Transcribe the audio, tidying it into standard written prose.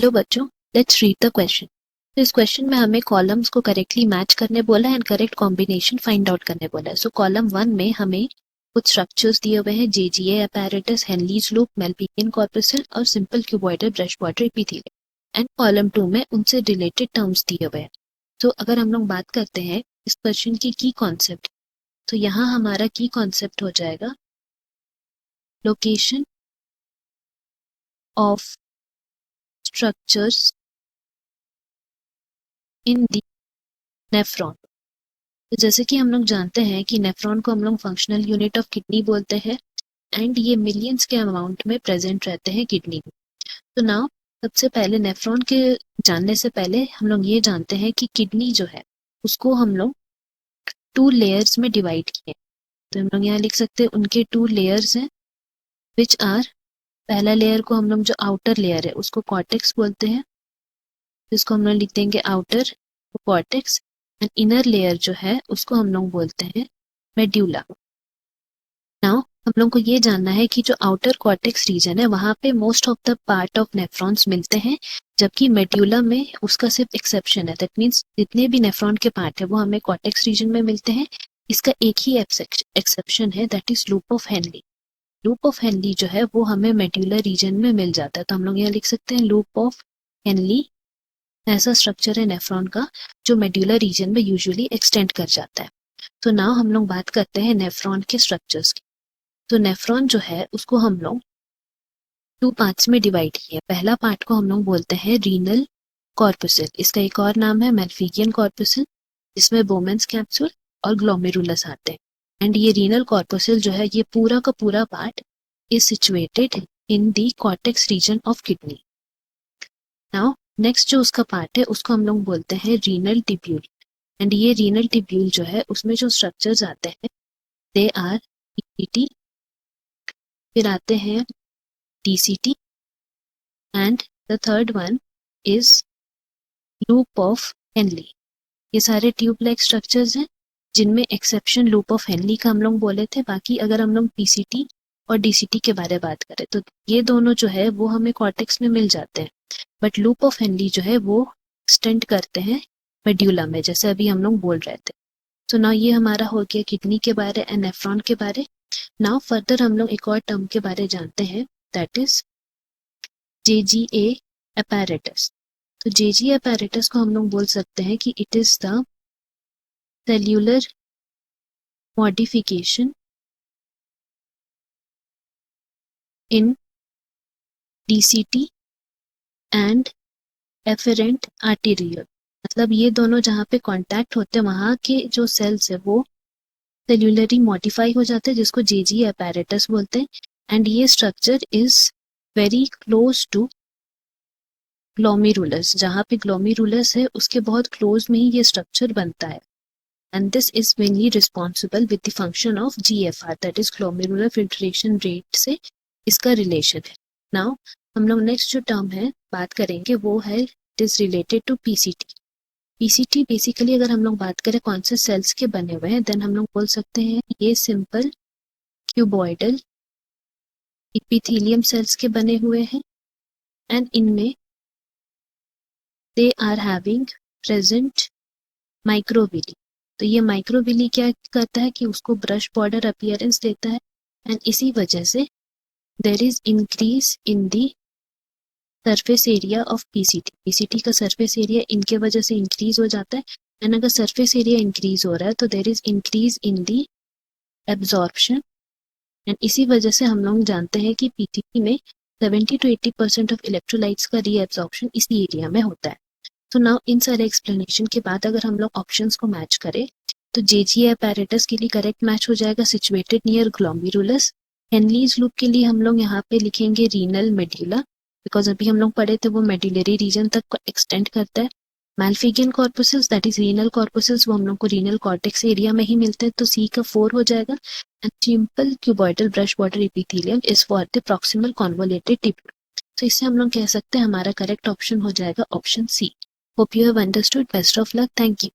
Hello बच्चों, let's read the question. तो इस क्वेश्चन में हमें कॉलम्स को करेक्टली मैच करने बोला है and correct combination find out करने बोला है। सो कॉलम 1 में हमें कुछ स्ट्रक्चर्स दिए हुए हैं, जेजीए apparatus, हेनलीज लूप, मेल्पिगियन कॉर्पस्कल और simple cuboidal brush water epithelium. And column 2 में उनसे रिलेटेड टर्म्स दिए हुए हैं। तो अगर हम लोग बात करते हैं इस क्वेश्चन की कॉन्सेप्ट, तो यहाँ हमारा की कॉन्सेप्ट हो जाएगा location of structures in the nephron. तो जैसे कि हम लोग जानते हैं कि नेफ्रॉन को हम लोग फंक्शनल यूनिट ऑफ किडनी बोलते हैं एंड ये मिलियंस के अमाउंट में प्रेजेंट रहते हैं किडनी में। तो नाउ सबसे पहले नेफ्रॉन के जानने से पहले हम लोग ये जानते हैं कि किडनी जो है उसको हम लोग 2 लेयर्स में डिवाइड किए। तो हम लोग यहाँ लिख सकते हैं उनके 2 लेयर्स हैं विच आर, पहला लेयर को हम लोग जो आउटर लेयर है उसको कॉर्टेक्स बोलते हैं, जिसको हम लोग लिख देंगे outer cortex. And inner layer जो है उसको हम लोग बोलते हैं मेड्यूला। नाउ हम लोग को ये जानना है कि जो आउटर कॉर्टेक्स रीजन है वहां पे most of the part of nephrons मिलते हैं, जबकि मेड्यूला में उसका सिर्फ एक्सेप्शन है। दैट मीन्स जितने भी नेफ्रॉन के पार्ट है वो हमें कॉर्टेक्स रीजन में मिलते हैं। इसका एक ही एक्सेप्शन है, that is loop of Henley. Loop of Henley जो है वो हमें मेड्यूलर रीजन में मिल जाता है। तो हम लोग यहाँ लिख सकते हैं लूप ऑफ हेनली ऐसा स्ट्रक्चर है नेफ्रॉन का जो मेड्यूलर रीजन में यूजुअली एक्सटेंड कर जाता है। तो नाउ हम लोग बात करते हैं नेफ्रॉन के स्ट्रक्चर्स की। तो नेफ्रॉन जो है उसको हम लोग 2 पार्ट्स में डिवाइड किया। पहला पार्ट को हम लोग बोलते हैं रीनल कॉर्पस्कल, इसका एक और नाम है मेल्पिगियन कॉर्पस्कल, जिसमें बोमेंस कैप्सूल और ग्लोमेरुलस आते हैं। एंड ये रीनल कॉर्पस्कल जो है ये पूरा का पूरा part is situated in the cortex region of kidney. Now next जो उसका पार्ट है उसको हम लोग बोलते हैं रीनल टिब्यूल। एंड ये रीनल टिब्यूल जो है उसमें जो स्ट्रक्चर्स आते हैं दे आर ईसीटी, फिर आते हैं DCT and the third one is loop of Henley. ये सारे ट्यूब लाइक स्ट्रक्चर्स हैं जिनमें एक्सेप्शन लूप ऑफ हेनली का हम लोग बोले थे। बाकी अगर हम लोग पीसीटी और डीसीटी के बारे में बात करें तो ये दोनों जो है वो हमें कॉर्टेक्स में मिल जाते हैं, बट लूप ऑफ हेनली जो है वो एक्सटेंड करते हैं मेड्यूला में, जैसे अभी हम लोग बोल रहे थे। तो नाउ ये हमारा हो गया किडनी के बारे एंड नेफ्रॉन के बारे। नाउ फर्दर हम लोग एक और टर्म के बारे जानते हैं, दैट इज जेजीए apparatus। तो जेजीए apparatus को हम लोग बोल सकते हैं कि it is the cellular modification in DCT and afferent arteriole. मतलब ये दोनों जहाँ पे कांटेक्ट होते हैं वहाँ के जो सेल्स है वो सेल्यूलरी मॉडिफाई हो जाते हैं, जिसको जेजीए apparatus बोलते हैं। एंड ये structure is very close to glomerulus, जहाँ पे ग्लोमेरुलस है उसके बहुत क्लोज में ही ये स्ट्रक्चर बनता है। And this is mainly responsible with the function of GFR, that is glomerular filtration rate से इसका रिलेशन है। नाउ हम लोग नेक्स्ट जो टर्म है बात करेंगे वो है it is related to PCT. PCT basically अगर हम लोग बात करें कौन से सेल्स के बने हुए हैं, देन हम लोग बोल सकते हैं ये सिंपल क्यूबॉइडल एपिथेलियम सेल्स के बने हुए हैं। एंड इनमें they are having present microvilli. तो ये माइक्रोविली क्या करता है कि उसको ब्रश बॉर्डर अपीयरेंस देता है एंड इसी वजह से there is increase in the surface area of PCT. PCT का सरफेस एरिया इनके वजह से इंक्रीज हो जाता है। एंड अगर सरफेस एरिया इंक्रीज हो रहा है तो there is increase in the absorption. And इसी वजह से हम लोग जानते हैं कि पीसीटी में 70 to 80% ऑफ इलेक्ट्रोलाइट्स का रीएब्जॉर्प्शन इसी एरिया में होता है। तो नाउ इन सारे एक्सप्लेनेशन के बाद अगर हम लोग ऑप्शंस को मैच करें तो जेजीए apparatus के लिए करेक्ट मैच हो जाएगा सिचुएटेड नियर ग्लोमेरुलस। हेनलीज लूप के लिए हम लोग यहाँ पे लिखेंगे रीनल मेड्यूला, बिकॉज अभी हम लोग पढ़े थे वो मेड्यूलरी रीजन तक एक्सटेंड करता है। मेल्पिगियन कॉर्पस्कल्स दैट इज रीनल कॉर्पस्कल्स वो हम लोग को रीनल कॉर्टेक्स एरिया में ही मिलते हैं, तो सी का 4 हो जाएगा। And simple cuboidal brush water epithelium is for the proximal convoluted tubule. तो इससे हम लोग कह सकते हैं हमारा करेक्ट ऑप्शन हो जाएगा option C. Hope you have understood. Best of luck. Thank you.